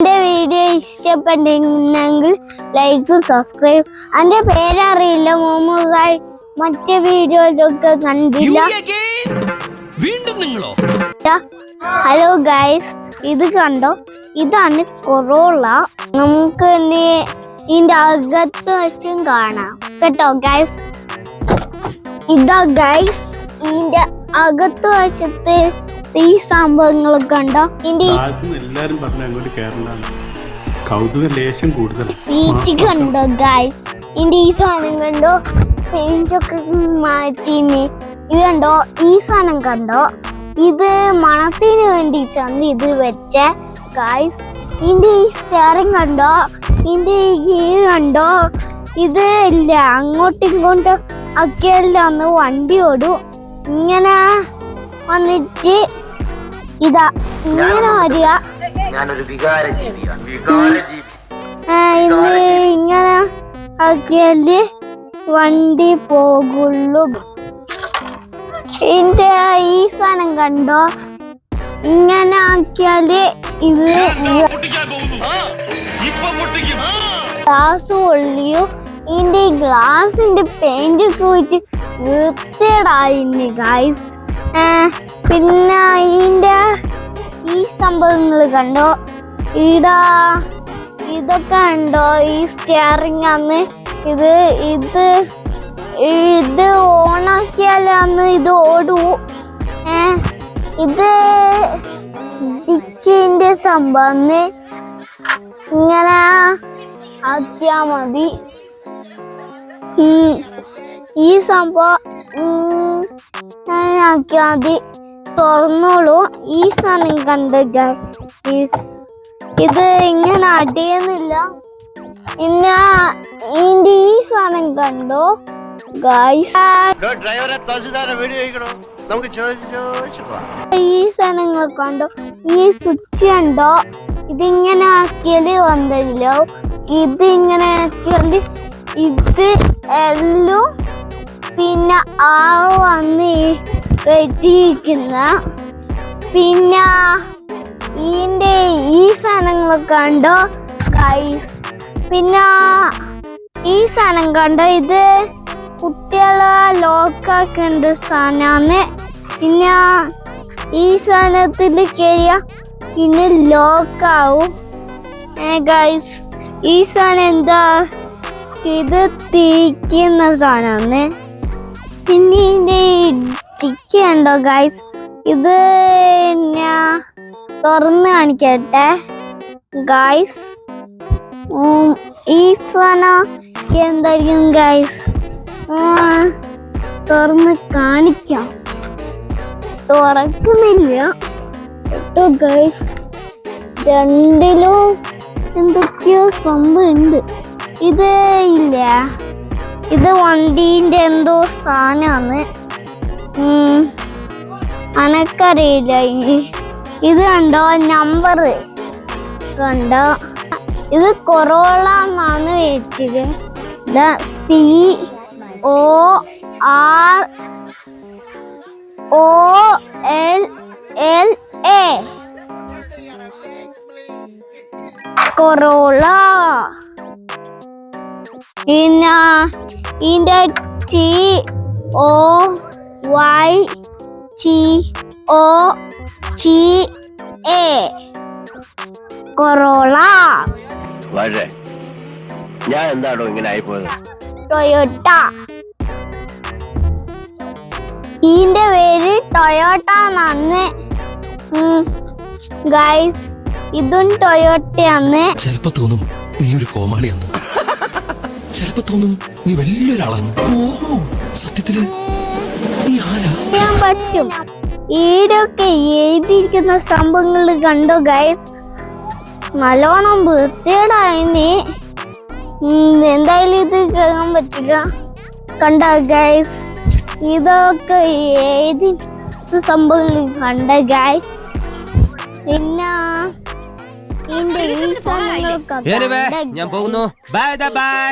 എന്റെ വീഡിയോ ഇഷ്ടപ്പെട്ടെങ്കിൽ ലൈക്കും സബ്സ്ക്രൈബ്. എന്റെ പേരറിയില്ല, മോമോസായി മറ്റേ വീഡിയോയിലൊക്കെ കണ്ടില്ല. ഹലോ ഗൈസ്, ഇത് കണ്ടോ? ഇതാണ് കൊറോള. നമുക്ക് ഇതിന്റെ അകത്ത് വശം കാണാം കേട്ടോ ഗൈസ്. ഇതാ ഗൈസ്, ഇതിന്റെ അകത്ത് വശത്ത് ഈ സംഭവങ്ങളൊക്കെ ഉണ്ടോ? എല്ലാരും പറഞ്ഞ അങ്ങോട്ട് കേരളാണ് കൗതുക ലേശം കൂടുതൽ. സീറ്റ് കണ്ടോ ഗൈസ്? ഇതിന്റെ ഈ സാധനം കണ്ടോ? പെയിന്റൊക്കെ മാറ്റിന്. ഇത് കണ്ടോ? ഈ സാധനം കണ്ടോ? ഇത് മണത്തിന് വേണ്ടിയിട്ടാണ് ഇത് വെച്ച ഗൈസ്. ഇതിന്റെ ഈ സ്റ്റിയറിംഗ് കണ്ടോ? ഇതിന്റെ ഈ ഗിയർ കണ്ടോ? ഇത് ഇല്ല, അങ്ങോട്ടും ഇങ്ങോട്ടും ഒക്കെയല്ലാന്ന് വണ്ടി ഓടും. ഇങ്ങനെ വന്നിട്ട് ഇതാ ഇങ്ങനെ വരിക. ഇങ്ങനെ ആക്കിയാല് വണ്ടി പോകുള്ളൂ. ഇതിന്റെ ഈ സാധനം കണ്ടോ? ഇങ്ങനെ ആക്കിയാല് ഇത് ഗ്ലാസ് പൊള്ളിയും. ഇതിന്റെ ഈ ഗ്ലാസിന്റെ പെയിന്റ് ഒക്കെ വെച്ച് വൃത്തിയേടായിന് ഗൈസ്. പിന്നെ ഇതിന്റെ ഈ സംഭവങ്ങൾ കണ്ടോ? ഇതൊക്കെ കണ്ടോ? ഈ സ്റ്റിയറിംഗ് ആണ്. ഇത് ഓണാക്കിയാലാണ് ഇത് ഓടൂ. ഇത് ഡിക്കിന്റെ സംഭവം ഇങ്ങനെ ആക്കിയാ മതി. ഈ സംഭവം ആക്കിയാ മതി, തുറന്നോളൂ. ഈ സാധനം കണ്ട് ഗൈസ്, ഇത് ഇങ്ങനെ അടിയുന്നില്ല. പിന്നെ ഇതിന്റെ ഈ സാധനം കണ്ടോ ഗൈസ്? ഈ സാധനങ്ങൾ കണ്ടോ? ഈ സ്വിച്ച് കണ്ടോ? ഇതിങ്ങനെ ആക്കിയാല് വന്നില്ലോ. ഇതിങ്ങനെ ആക്കിയാല് ഇത് എല്ലാം പിന്നെ വന്ന് വെച്ചിരിക്കുന്ന. പിന്നെ ഇതിന്റെ ഈ സാധനങ്ങളൊക്കെ കണ്ടോ ഗൈസ്? പിന്നെ ഈ സാധനം കണ്ടോ? ഇത് കുട്ടികളെ ലോക്കാക്കേണ്ട സാധനമാണ്. പിന്നെ ഈ സാധനത്തിൽ കയറിയ പിന്നെ ലോക്കാവും ഗൈസ്. ഈ സാധനം എന്താ? ഇത് തിരിക്കുന്ന സാധനമാണ്. പിന്നെ ഇതിന്റെ ടിക്ക് ഉണ്ടോ ഗൈസ്? ഇത് ഞാൻ തുറന്ന് കാണിക്കട്ടെ ഗൈസ്. ഈ സാധനം എന്തായിരിക്കും ഗൈസ്? തുറന്ന് കാണിക്കാം. തുറക്കുന്നില്ല കേട്ടോ ഗൈസ്. രണ്ടിലും എന്തൊക്കെയോ സംഭവം ഉണ്ട്. ഇത് ഇല്ല, ഇത് വണ്ടീന്റെ എന്തോ സാധനമാണ്. അനക്കറിയില്ല. ഇത് കണ്ടോ? നമ്പർ കണ്ടോ? ഇത് കൊറോള എന്നാണ് വെച്ചത്. COROLLA corolla. പിന്നെ ഇതിന്റെ TOYCOCA കൊറോള. ഞാൻ എന്താണോ ഇങ്ങനെ ആയിപ്പോയത്? ടൊയോട്ട. ഇതിന്റെ പേര് ടൊയോട്ട എന്നാണ് ഗൈസ്. ഇതും ടൊയോട്ടയാണ്. ചിലപ്പോ തോന്നും നീ ഒരു കോമാളിയാന്ന്, ചിലപ്പോ തോന്നും നീ വലിയൊരാളാണ്. ഓഹോ, സത്യത്തില് നീ ആരാ? ചെയ്യാൻ പറ്റും. ഈടൊക്കെ എഴുതിയിരിക്കുന്ന സംഭവങ്ങൾ കണ്ടോ ഗൈസ്? നല്ലോണം വൃത്തിയേടായിന്. എന്തായാലും ഇത് കേൾക്കാൻ പറ്റില്ല. കണ്ടോ ഗൈസ്? ഇതൊക്കെ എഴുതി സംഭവങ്ങൾ കണ്ട ഗൈസ്. പിന്നെ ഇതിന്റെ ഈ സംഭവങ്ങളൊക്കെ ഞാൻ പോകുന്നു. Bye bye.